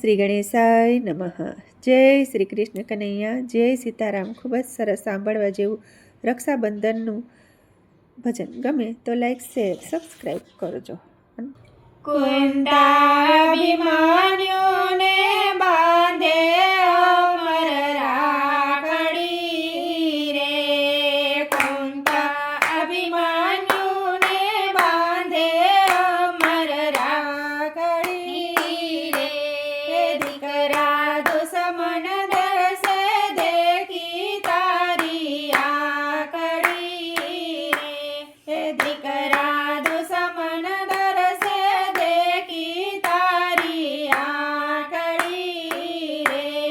શ્રી ગણેશાય નમઃ. જય શ્રી કૃષ્ણ કનૈયા, જય સીતારામ. ખૂબ જ સરસ સાંભળવા જેવું રક્ષાબંધનનું ભજન. ગમે તો લાઈક, શેર, સબસ્ક્રાઈબ કરજો. કુંતાભિમાન્યુને બાંધે અમર રાખડી રે. કુંતાભિમાન્યુને બાંધે અમર રાખડી રે. દીકરા દુશ્મન દરસે દેખી તારી આકડી રે. દીકરા દુશ્મન દરસે દેખી તારી આકડી રે.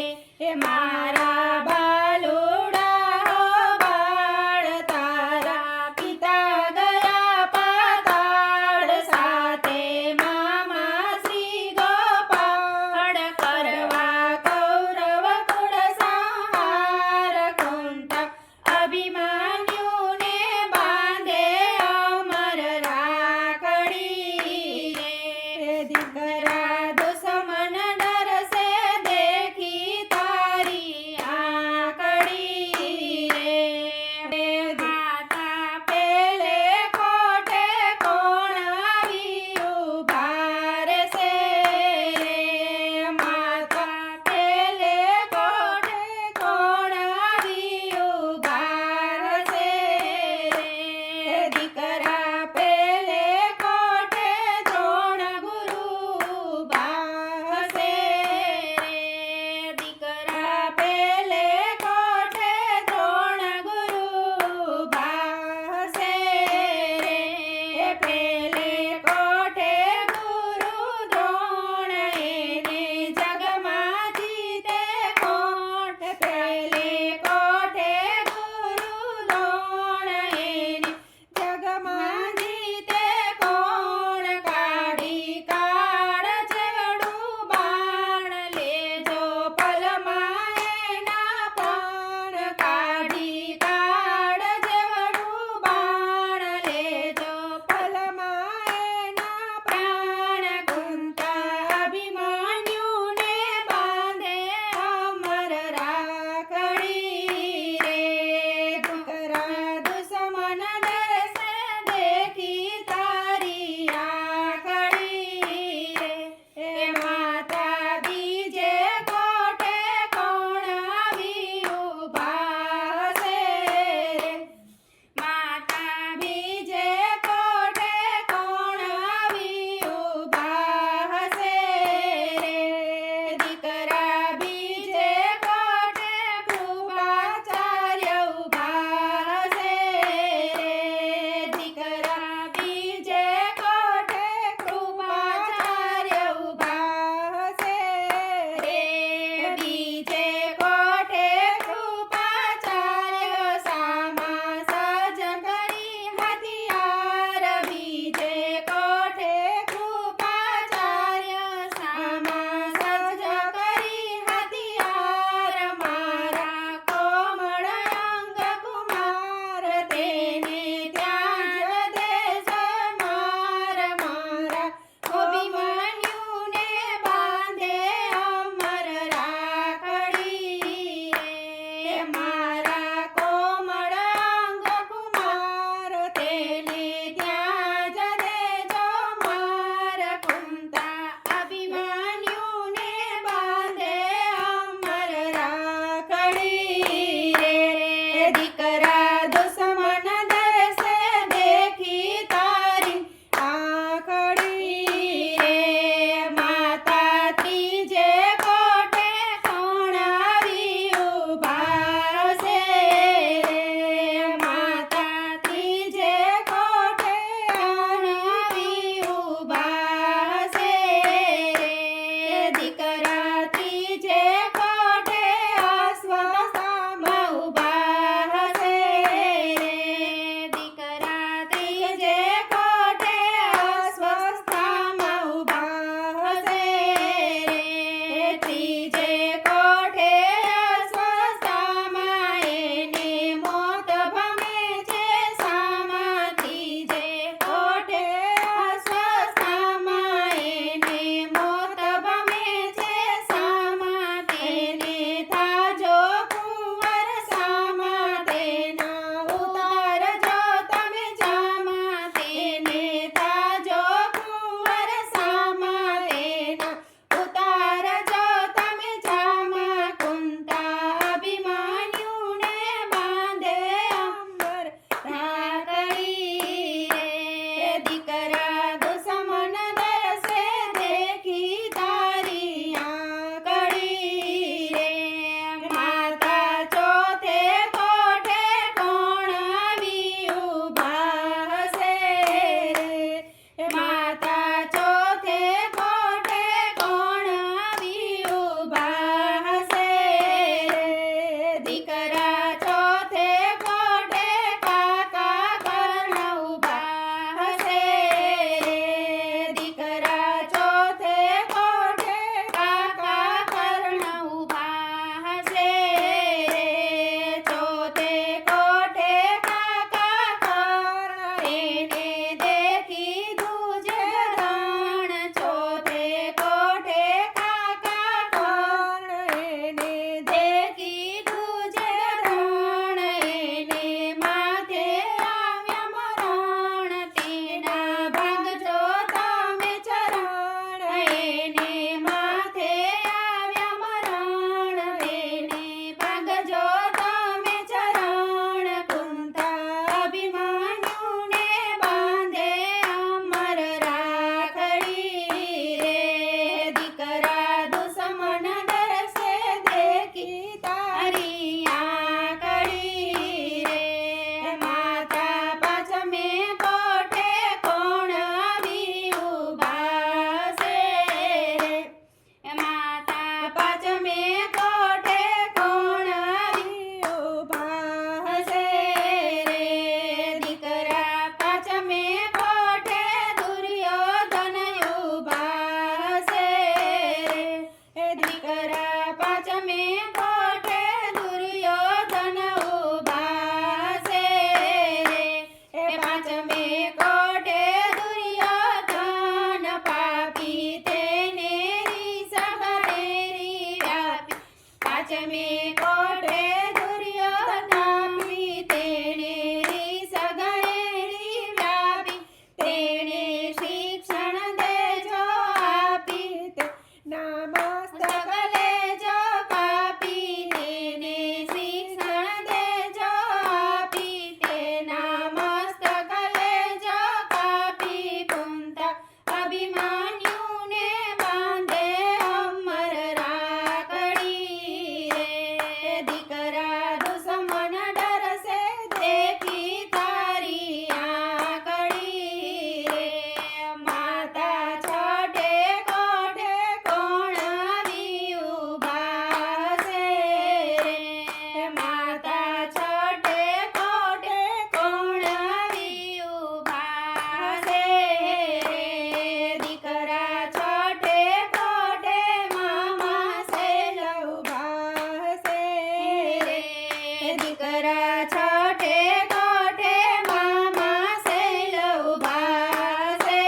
દીકરા છઠે કોઠે મામા સેલ ઉભા છે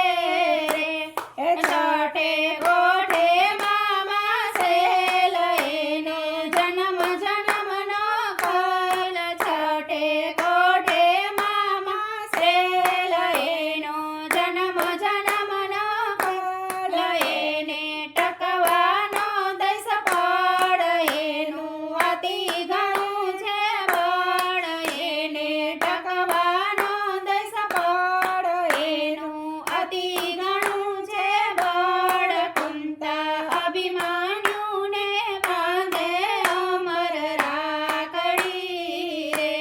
રે છઠે કોઠે મામા સેલ એનો જન્મ જન્મનો કલ છઠે કોઠે મામા સેલ એનો જન્મ જન્મનો કલ એને ટકવાનો દસ પડ એનું અતિ ઘણું છે બળ એને ટકવાનો દસ પડ એનું અતિ ઘણું છે બળ કુંતા અભિમાન્યુને બાંધે અમર રાખડી રે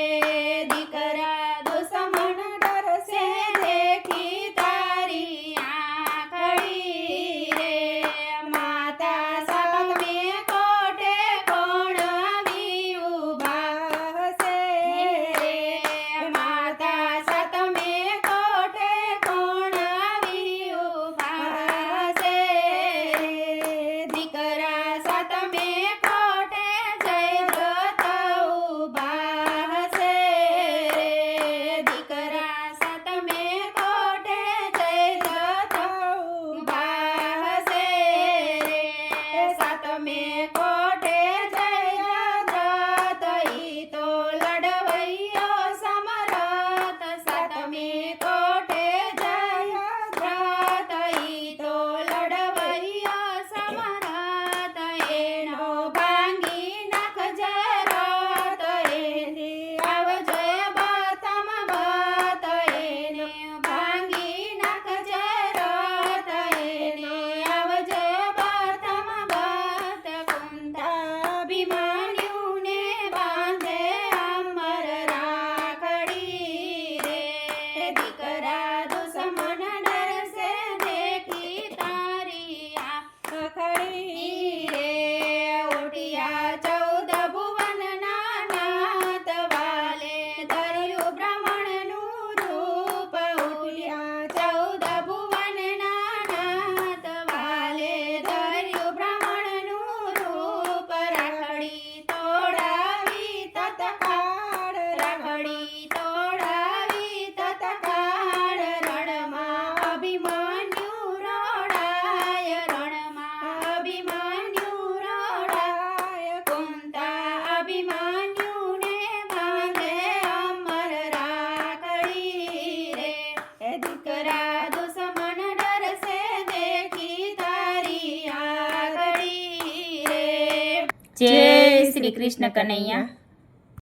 દીકરા દુશ્મન ડરશે દેખી તારી આંખડી રે માતા સામે કોઠે કોણ આવી ઊભા હશે રે માતા સામે કોઠે કોણ આવી ઊભા હશે દીકરા સાતમે કોઠે જય વ્રત ઊભા હશે દીકરા સાતમે કોઠે જય વ્રત ઊભા હશે સાતમે કોઠે જય વ્રત ઈ તો લડવૈયો સમરથ સાતમે કોઠે જય વ્રત ઈ તો લડવૈયો સમરથ એનો ભાંગી નાખજે રથ એની આવજે બતમ બત એને ભાંગી નાખજે રથ એની આવજે બતમ બત કુંતા અભિમાન્યુને બાંધે અમર રાખડી રે દીકરા દુશ્મન ડરશે દેખી તારી આંખડી રે ઉઠ્યા 14 ભુવનના નાથ વાલે ધર્યું બ્રાહ્મણનું રૂપ ઉઠ્યા 14 ભુવનના નાથ વાલે ધર્યું બ્રાહ્મણનું રૂપ રાખડી તોડાવી તત્કાળ રાખડી તોડાવી તત્કાળ રણમાં અભિમન્યુ રોડાય રણમાં અભિમન્યુ રોડાય કુંતા અભિમન્યુને બાંધે અમર રાખડી રે દીકરા દુશ્મન ડરશે દેખી તારી આગળી રે જય શ્રી કૃષ્ણ કનૈયા